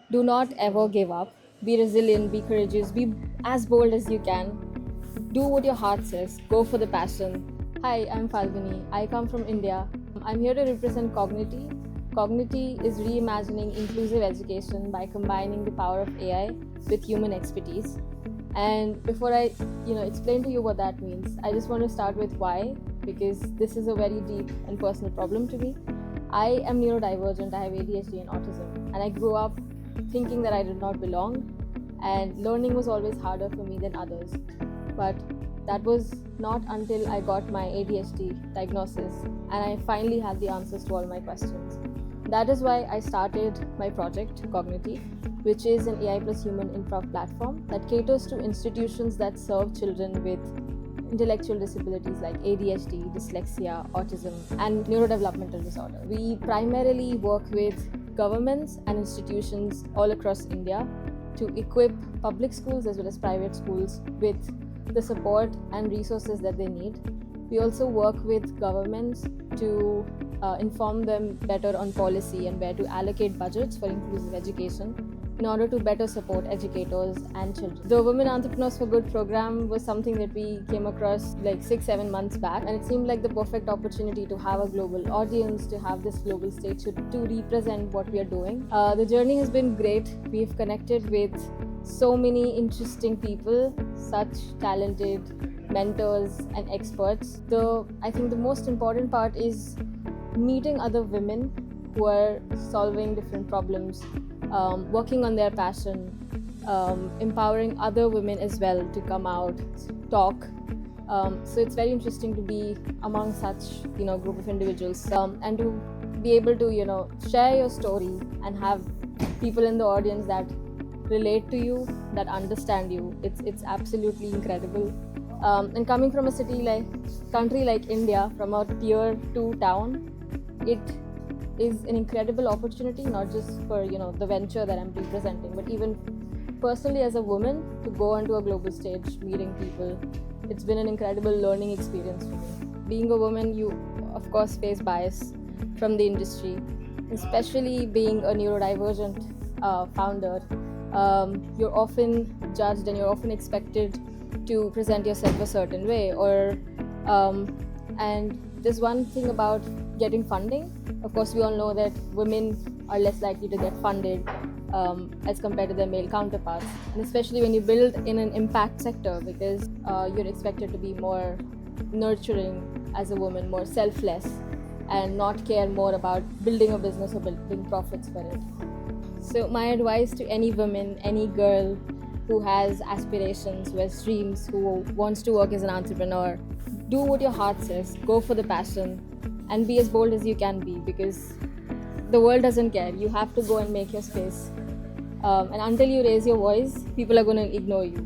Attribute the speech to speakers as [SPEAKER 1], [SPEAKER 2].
[SPEAKER 1] Do not ever give up. Be resilient, be courageous, be as bold as you can. Do what your heart says. Go for the passion. Hi, I'm Falguni. I come from India. I'm here to represent Cognity. Cognity is reimagining inclusive education by combining the power of AI with human expertise. And before I, explain to you what that means, I just want to start with why, because this is a very deep and personal problem to me. I am neurodivergent. I have ADHD and autism, and I grew up thinking that I did not belong, and learning was always harder for me than others. But that was not until I got my ADHD diagnosis and I finally had the answers to all my questions. That is why I started my project, Cognity, which is an AI plus human improv platform that caters to institutions that serve children with intellectual disabilities like ADHD, dyslexia, autism, and neurodevelopmental disorder. We primarily work with governments and institutions all across India to equip public schools as well as private schools with the support and resources that they need. We also work with governments to inform them better on policy and where to allocate budgets for inclusive education in order to better support educators and children. The Women Entrepreneurs for Good program was something that we came across like 6-7 months back, and it seemed like the perfect opportunity to have a global audience, to have this global stage to represent what we are doing. The journey has been great. We've connected with so many interesting people, such talented mentors and experts. I think the most important part is meeting other women who are solving different problems, working on their passion, empowering other women as well to come out, talk. So it's very interesting to be among such group of individuals, and to be able to share your story and have people in the audience that relate to you, that understand you. It's absolutely incredible. And coming from a country like India, from a tier 2 town, it is an incredible opportunity, not just for the venture that I'm representing, but even personally as a woman, to go onto a global stage, meeting people. It's been an incredible learning experience for me. Being a woman, you of course face bias from the industry, especially being a neurodivergent founder. You're often judged and you're often expected to present yourself a certain way, and there's one thing about getting funding. Of course, we all know that women are less likely to get funded as compared to their male counterparts, and especially when you build in an impact sector, because you're expected to be more nurturing as a woman, more selfless, and not care more about building a business or building profits for it. So my advice to any woman, any girl who has aspirations, who has dreams, who wants to work as an entrepreneur, do what your heart says, go for the passion, and be as bold as you can be, because the world doesn't care. You have to go and make your space. And until you raise your voice, people are going to ignore you.